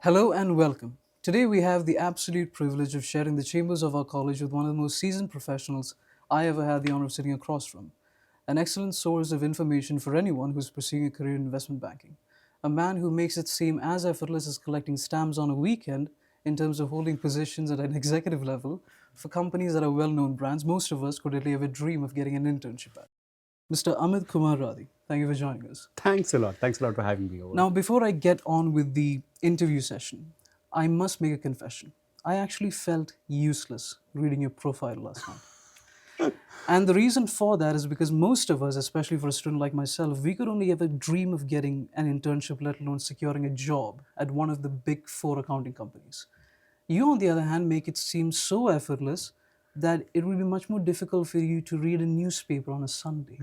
Hello and welcome. Today we have the absolute privilege of sharing the chambers of our college with one of the most seasoned professionals I ever had the honor of sitting across from. An excellent source of information for anyone who's pursuing a career in investment banking. A man who makes it seem as effortless as collecting stamps on a weekend in terms of holding positions at an executive level for companies that are well-known brands most of us could only ever dream of getting an internship at. Mr. Amith Kumar Rathi, thank you for joining us. Thanks a lot. Thanks a lot for having me over. Now, before I get on with the interview session, I must make a confession. I actually felt useless reading your profile last night. And the reason for that is because most of us, especially for a student like myself, we could only ever dream of getting an internship, let alone securing a job at one of the big four accounting companies. You, on the other hand, make it seem so effortless that it will be much more difficult for you to read a newspaper on a Sunday.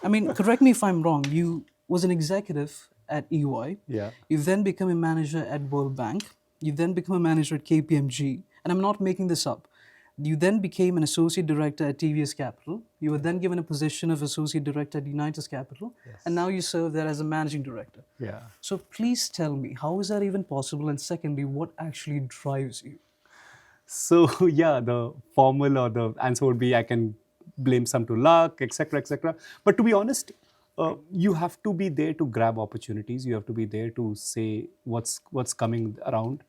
I mean, correct me if I'm wrong. You was an executive at EY. Yeah. You've then become a manager at World Bank. You then become a manager at KPMG. And I'm not making this up. You then became an associate director at TVS Capital. You were then given a position of associate director at Unitus Capital. And now you serve there as a managing director. Yeah. So please tell me, how is that even possible? And secondly, what actually drives you? So yeah, the formal or the answer would be I can blame some to luck, etc., etc. But to be honest, you have to be there to grab opportunities. You have to be there to say what's coming around,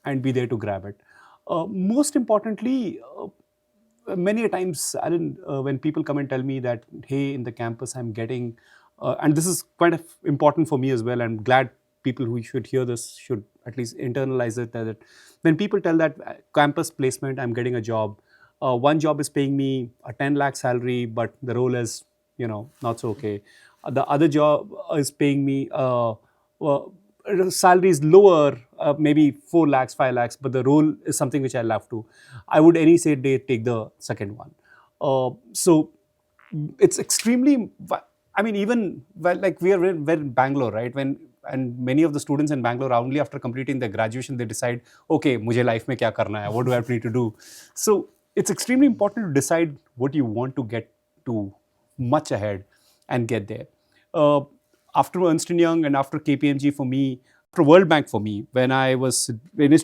and be there to grab it. Most importantly, many a times, Alan, when people come and tell me that, hey, in the campus I'm getting, and this is quite important for me as well. I'm glad people who should hear this should at least internalize it. That when people tell that campus placement, I'm getting a job. One job is paying me a 10 lakh salary, but the role is, not so okay. The other job is paying me salary is lower, maybe 4 lakhs, 5 lakhs, but the role is something which I love to. I would any say day take the second one. So it's extremely, I mean, even like we're in Bangalore, right? And many of the students in Bangalore, only after completing their graduation, they decide, okay, mujhe life mein kya karna hai? What do I need to do? So it's extremely important to decide what you want to get to much ahead and get there. After Ernst & Young and after KPMG for me, after World Bank for me, when I used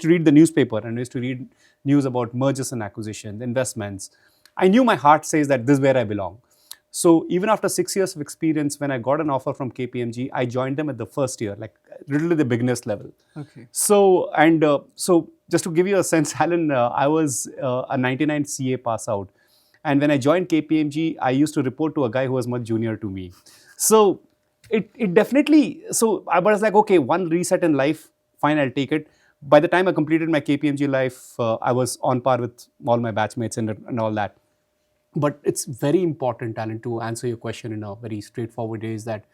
to read the newspaper and I used to read news about mergers and acquisitions, investments, I knew my heart says that this is where I belong. So even after 6 years of experience, when I got an offer from KPMG, I joined them at the first year, like literally the beginner's level. Okay. So just to give you a sense, Alan, I was a 99 CA pass out. And when I joined KPMG, I used to report to a guy who was much junior to me. So it definitely, so I was like, okay, one reset in life, fine, I'll take it. By the time I completed my KPMG life, I was on par with all my batchmates and all that. But it's very important, Alan, to answer your question in a very straightforward way, is that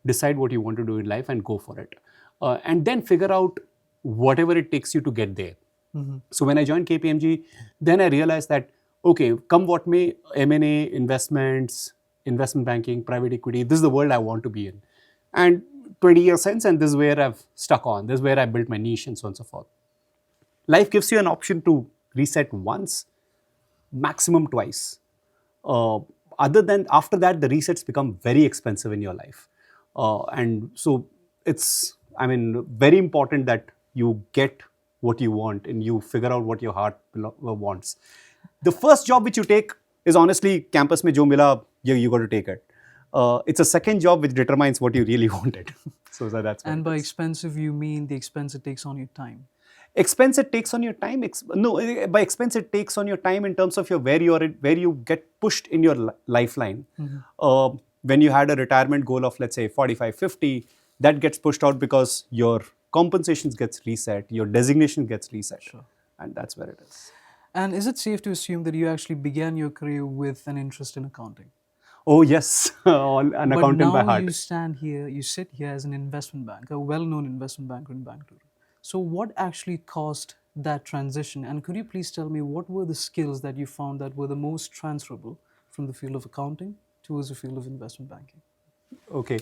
decide what you want to do in life and go for it. And then figure out whatever it takes you to get there. So when I joined KPMG, then I realized that, okay, come what may, M&A, investments, investment banking, private equity, this is the world I want to be in. And 20 years since, and this is where I've stuck on, this is where I built my niche and so on and so forth. Life gives you an option to reset once, maximum twice. After that, the resets become very expensive in your life. And so it's, very important that you get what you want and you figure out what your heart wants. The first job which you take is honestly campus mein jo mila, you got to take it. It's a second job which determines what you really wanted. So that's what. And by expensive, you mean the expense it takes on your time? Expense it takes on your time. By expense it takes on your time in terms of where you get pushed in your lifeline. When you had a retirement goal of, let's say, 45, 50, that gets pushed out because your compensations gets reset, your designation gets reset. Sure. And that's where it is. And is it safe to assume that you actually began your career with an interest in accounting? Oh yes, an accountant by heart. But now you sit here as an investment banker, a well-known investment banker in Bengaluru. So what actually caused that transition? And could you please tell me what were the skills that you found that were the most transferable from the field of accounting towards the field of investment banking? Okay.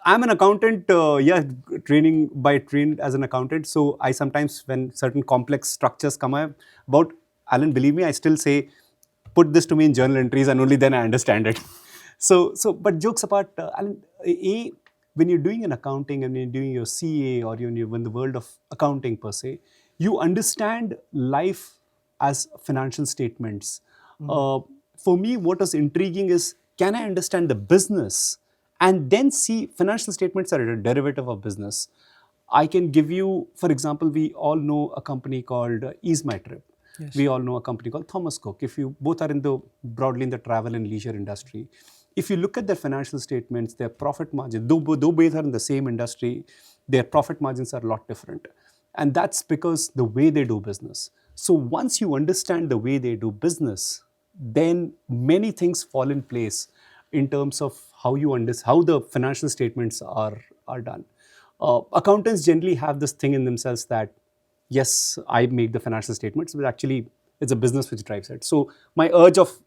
I'm an accountant, trained as an accountant. So I sometimes, when certain complex structures come about, Alan, believe me, I still say, put this to me in journal entries and only then I understand it. But jokes apart, Alan, when you're doing an accounting and you're doing your CA or you're in the world of accounting per se, you understand life as financial statements. For me, what is intriguing is, can I understand the business and then see financial statements are a derivative of business. I can give you, for example, we all know a company called Ease My Trip. Yes. We all know a company called Thomas Cook. If you both are broadly in the travel and leisure industry, if you look at their financial statements, their profit margin, though both are in the same industry, their profit margins are a lot different. And that's because the way they do business. So once you understand the way they do business, then many things fall in place in terms of how you understand how the financial statements are done. Accountants generally have this thing in themselves that, yes, I make the financial statements, but actually it's a business which drives it. So my urge of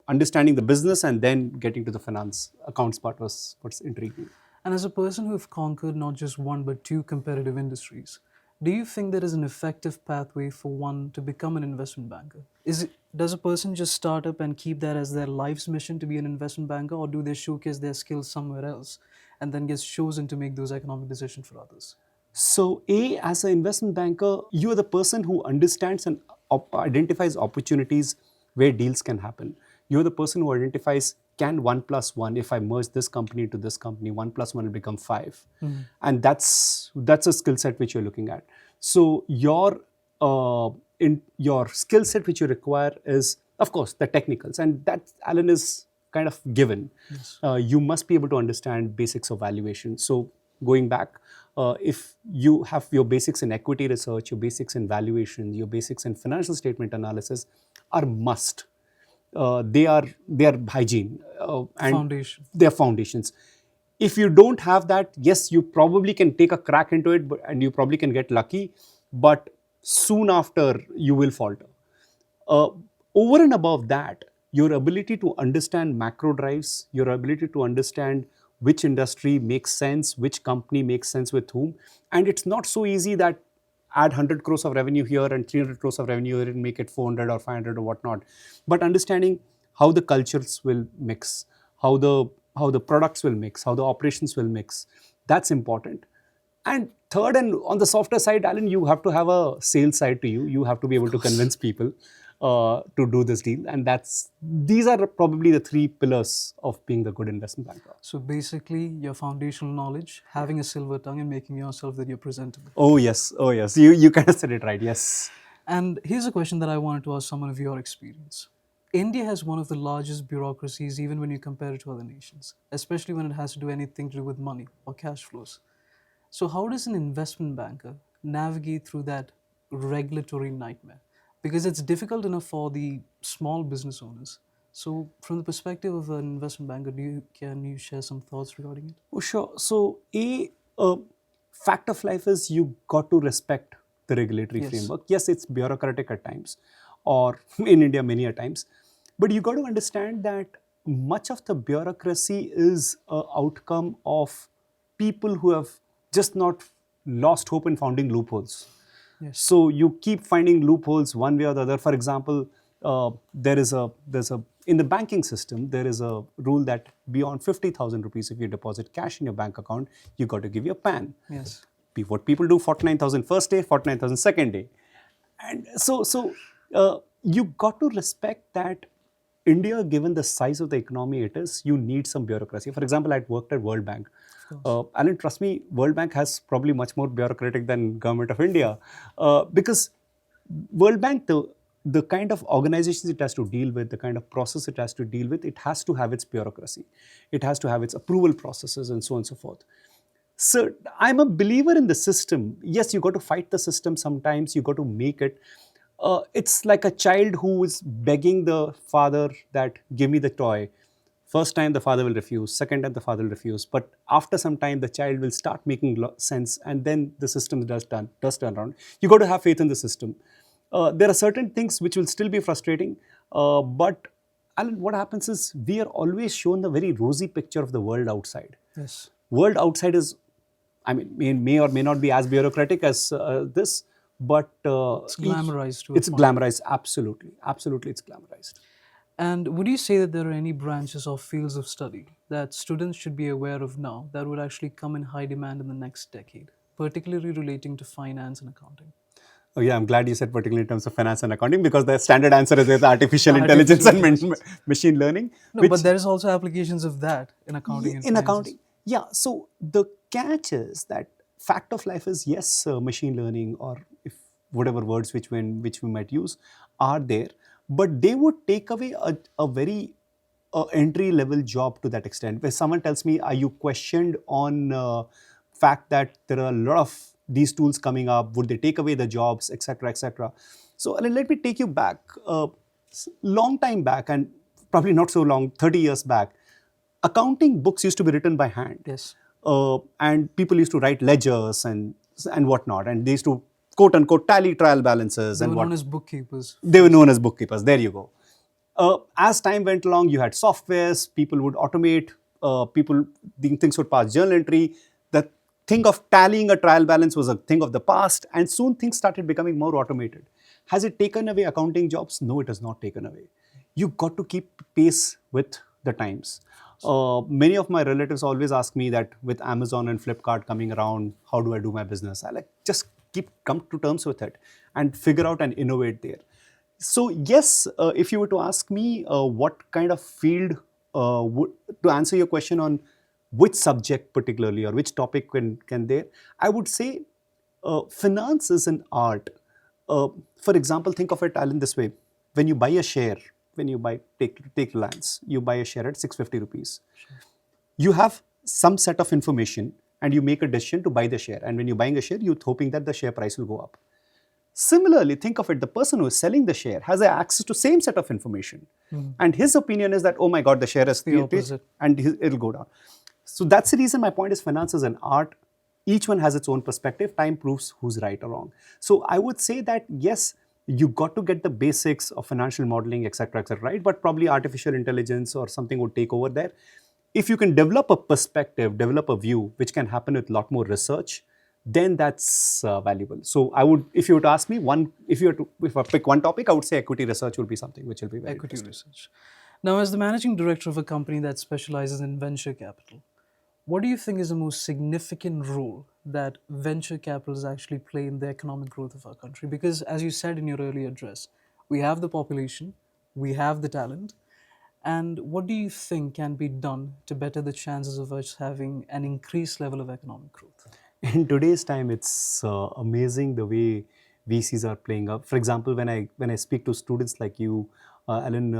understanding the business and then getting to the finance accounts part was what's intriguing. And as a person who have conquered not just one but two competitive industries, do you think there is an effective pathway for one to become an investment banker? Does a person just start up and keep that as their life's mission to be an investment banker, or do they showcase their skills somewhere else and then get chosen to make those economic decisions for others? So, as an investment banker, you are the person who understands and identifies opportunities where deals can happen. You're the person who identifies, can 1 plus 1, if I merge this company to this company, 1 plus 1 will become 5. And that's a skill set which you're looking at. So your skill set which you require is, of course, the technicals, and that, Alan, is kind of given. Yes. You must be able to understand basics of valuation. So going back, if you have your basics in equity research, your basics in valuation, your basics in financial statement analysis are must. They are hygiene and Foundation. they are foundations. If you don't have that, yes, you probably can take a crack into it, and you probably can get lucky, but soon after you will falter. Over and above that, your ability to understand macro drives, your ability to understand which industry makes sense, which company makes sense with whom, and it's not so easy that add 100 crores of revenue here and 300 crores of revenue here and make it 400 or 500 or whatnot. But understanding how the cultures will mix, how the products will mix, how the operations will mix, that's important. And third, and on the softer side, Alan, you have to have a sales side to you. You have to be able to convince people to do this deal. And these are probably the 3 pillars of being the good investment banker. So basically, your foundational knowledge, having a silver tongue, and making yourself that you're presentable. Oh, yes. Oh, yes. You kind of said it right. Yes. And here's a question that I wanted to ask someone of your experience. India has one of the largest bureaucracies even when you compare it to other nations, especially when it has to do anything to do with money or cash flows. So how does an investment banker navigate through that regulatory nightmare? Because it's difficult enough for the small business owners. So from the perspective of an investment banker, can you share some thoughts regarding it? Oh, sure. So a fact of life is you got to respect the regulatory framework. Yes, it's bureaucratic at times, or in India many a times, but you got to understand that much of the bureaucracy is an outcome of people who have just not lost hope in finding loopholes. Yes. So you keep finding loopholes one way or the other. For example, there's a in the banking system, there is a rule that beyond 50,000 rupees, if you deposit cash in your bank account, you got to give your PAN. Yes. What people do, 49,000 first day, 49,000 second day. And so you got to respect that India, given the size of the economy it is, you need some bureaucracy. For example, I worked at World Bank. Alan, trust me, World Bank has probably much more bureaucratic than Government of India, because World Bank, the kind of organizations it has to deal with, the kind of process it has to deal with, it has to have its bureaucracy. It has to have its approval processes and so on and so forth. So I'm a believer in the system. Yes, you got to fight the system sometimes. You got to make it. It's like a child who is begging the father that give me the toy. First time the father will refuse, second time the father will refuse. But after some time, the child will start making sense, and then the system does turn around. You got to have faith in the system. There are certain things which will still be frustrating, but Alan, what happens is we are always shown the very rosy picture of the world outside. Yes. World outside is, I mean, may or may not be as bureaucratic as this, but it's glamorized. It's glamorized, absolutely, it's glamorized. And would you say that there are any branches or fields of study that students should be aware of now that would actually come in high demand in the next decade, particularly relating to finance and accounting? Oh yeah, I'm glad you said particularly in terms of finance and accounting, because the standard answer is with artificial intelligence Artificial and intelligence. machine learning, No, but which there is also applications of that in accounting and in finances. accounting, yeah. So the catch is that fact of life is, yes, machine learning, or if whatever words which we might use are there, but they would take away a very entry level job to that extent. Where someone tells me, are you questioned on fact that there are a lot of these tools coming up, would they take away the jobs, etc., etc. So let me take you back, long time back, and probably not so long, 30 years back. Accounting books used to be written by hand, Yes. and people used to write ledgers and whatnot, and they used to quote unquote tally trial balances They and were what known as bookkeepers they were first. known as bookkeepers. There you go. As time went along, you had softwares, people would automate, things would pass journal entry. The thing of tallying a trial balance was a thing of the past, and soon things started becoming more automated. Has it taken away accounting jobs? No, it has not taken away. You got to keep pace with the times. Many of my relatives always ask me that with Amazon and Flipkart coming around, how do I do my business? I like, just come to terms with it and figure out and innovate there. So yes, if you were to ask me what kind of field to answer your question on which subject particularly or which topic can there, I would say finance is an art. For example, think of it, Alan, this way: when you buy a share, when you buy take Reliance, you buy a share at 650 rupees. You have some set of information and you make a decision to buy the share. And when you're buying a share, you're hoping that the share price will go up. Similarly, think of it, the person who is selling the share has access to same set of information. And his opinion is that, oh my God, the share is The opposite. and it'll go down. So that's the reason my point is finance is an art. Each one has its own perspective. Time proves who's right or wrong. So I would say that yes, you got to get the basics of financial modeling, etc., right? But probably artificial intelligence or something would take over there. If you can develop a perspective, develop a view, which can happen with a lot more research, then that's valuable. So I would, if you were to ask me if I pick one topic, I would say equity research will be something which will be very Equity interesting. research. Now, as the managing director of a company that specializes in venture capital, what do you think is the most significant role that venture capitals actually play in the economic growth of our country? Because, as you said in your earlier address, we have the population, we have the talent, and what do you think can be done to better the chances of us having an increased level of economic growth? In today's time, it's amazing the way VCs are playing up. For example, when I speak to students like you, Alan,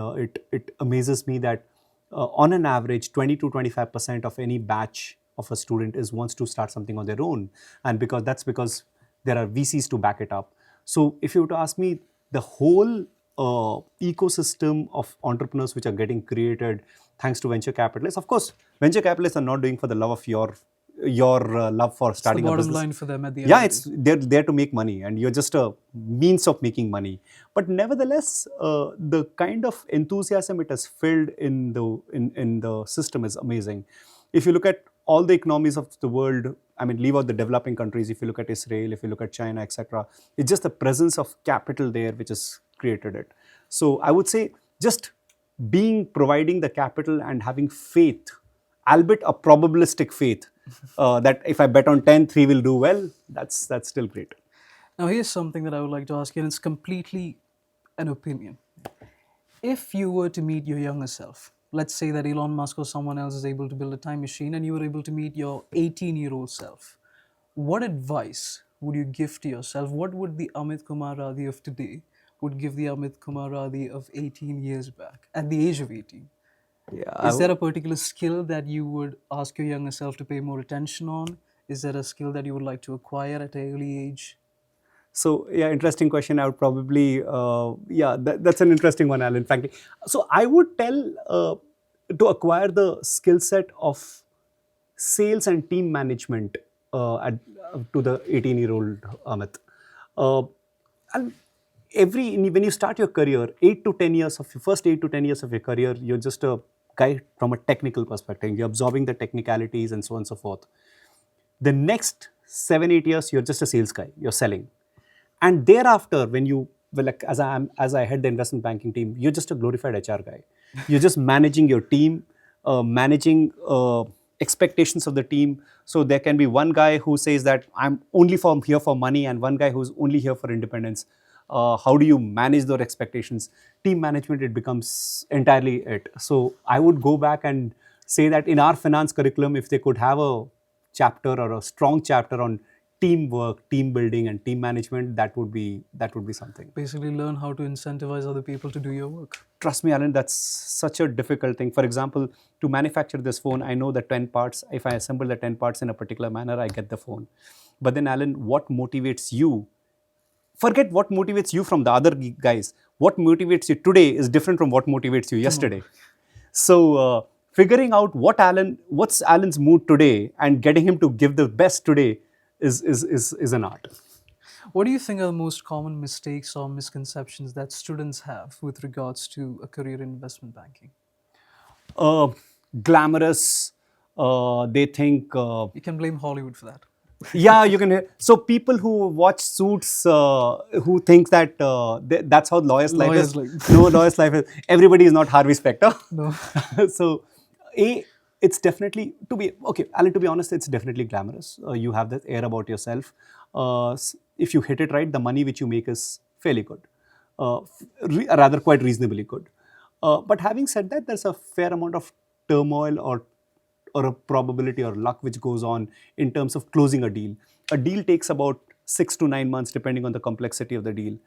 it amazes me that on an average, 20 to 25% of any batch of a student is wants to start something on their own, and because there are VCs to back it up. So if you were to ask me, the whole ecosystem of entrepreneurs which are getting created thanks to venture capitalists. Of course, venture capitalists are not doing for the love of your love for It's the starting a bottom business. line for them at the end Yeah, of the it's day. they're there to make money, and you're just a means of making money. But nevertheless, the kind of enthusiasm it has filled in the system is amazing. If you look at all the economies of the world, I mean, leave out the developing countries. If you look at Israel, if you look at China, etc., it's just the presence of capital there which has created it. So I would say just providing the capital and having faith, albeit a probabilistic faith, that if I bet on 10, 3 will do well, that's still great. Now, here's something that I would like to ask you, and it's completely an opinion. If you were to meet your younger self, let's say that Elon Musk or someone else is able to build a time machine and you were able to meet your 18-year-old self, what advice would you give to yourself? What would the Amith Kumar Rathi of today would give the Amith Kumar Rathi of 18 years back at the age of 18? Yeah, Is there a particular skill that you would ask your younger self to pay more attention on? Is there a skill that you would like to acquire at an early age? so yeah, interesting question. I would probably that's an interesting one, Alan. Frankly, so I would tell to acquire the skill set of sales and team management to the 18-year-old Amit. And when you start your career, 8 to 10 years of your career, you're just a guy from a technical perspective. You're absorbing the technicalities and so on and so forth. The next 7, 8 years, you're just a sales guy. You're selling. And thereafter, when you well, like as I head the investment banking team, you're just a glorified HR guy. You're just managing your team, managing expectations of the team. So there can be one guy who says that I'm only here for money, and one guy who's only here for independence. How do you manage those expectations? Team management, it becomes entirely it. So I would go back and say that in our finance curriculum, if they could have a chapter or a strong chapter on teamwork, team building, and team management, that would be something. Basically, learn how to incentivize other people to do your work. Trust me, Alan, that's such a difficult thing. For example, to manufacture this phone, I know the 10 parts. If I assemble the 10 parts in a particular manner, I get the phone. But then, Alan, what motivates you? Forget what motivates you from the other guys. What motivates you today is different from what motivates you yesterday. So, figuring out what's Alan's mood today and getting him to give the best today is an art. What do you think are the most common mistakes or misconceptions that students have with regards to a career in investment banking? Glamorous. They think. You can blame Hollywood for that. Yeah, you can. So people who watch Suits, who think that that's how lawyer's life is. No, lawyer's life is. Everybody is not Harvey Specter. No. So, it's definitely Alan. To be honest, it's definitely glamorous. You have that air about yourself. If you hit it right, the money which you make is fairly good, rather quite reasonably good. But having said that, there's a fair amount of turmoil or a probability or luck which goes on in terms of closing a deal. A deal takes about 6 to 9 months depending on the complexity of the deal.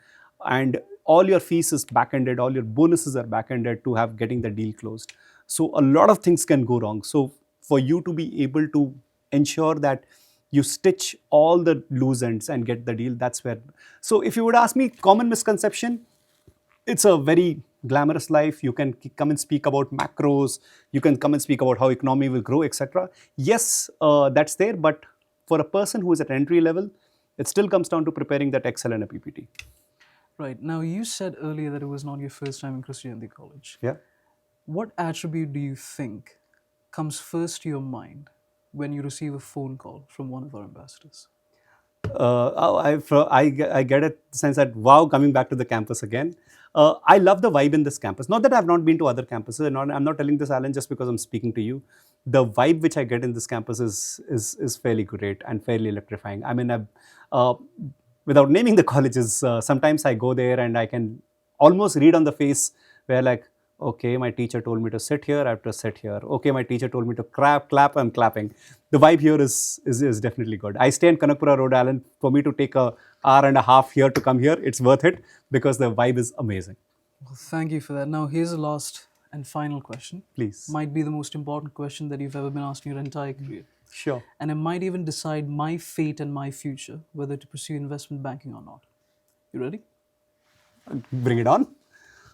And all your fees is back-ended, all your bonuses are back-ended to have getting the deal closed. So a lot of things can go wrong. So for you to be able to ensure that you stitch all the loose ends and get the deal, that's where. So if you would ask me, common misconception, it's a very glamorous life. You can come and speak about macros. You can come and speak about how economy will grow, etc. Yes, that's there. But for a person who is at entry level, it still comes down to preparing that Excel and a PPT. Right. Now, you said earlier that it was not your first time in Kristu Jayanti College. Yeah. What attribute do you think comes first to your mind when you receive a phone call from one of our ambassadors? I get a sense that, wow, coming back to the campus again. I love the vibe in this campus. Not that I've not been to other campuses. I'm not telling this, Alan, just because I'm speaking to you. The vibe which I get in this campus is fairly great and fairly electrifying. I mean, without naming the colleges, sometimes I go there and I can almost read on the face where, like, okay, my teacher told me to sit here, I have to sit here. Okay, my teacher told me to clap, I'm clapping. The vibe here is definitely good. I stay in Kanakpura Road, Alan. For me to take an hour and a half here to come here, it's worth it because the vibe is amazing. Well, thank you for that. Now, here's the last and final question. Please. Might be the most important question that you've ever been asked in your entire career. Sure. And it might even decide my fate and my future, whether to pursue investment banking or not. You ready? Bring it on.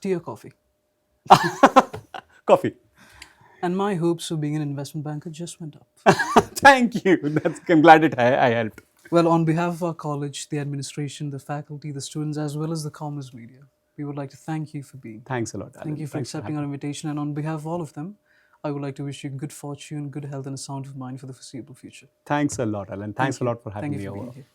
Tea or coffee? Coffee. And my hopes of being an investment banker just went up. Thank you. I'm glad I helped. Well, on behalf of our college, the administration, the faculty, the students, as well as the commerce media, we would like to thank you for being. Thanks a lot, Alan. Thank you for accepting our invitation. And on behalf of all of them, I would like to wish you good fortune, good health, and a sound of mind for the foreseeable future. Thanks a lot, Alan. Thanks a lot for having me over. Being here.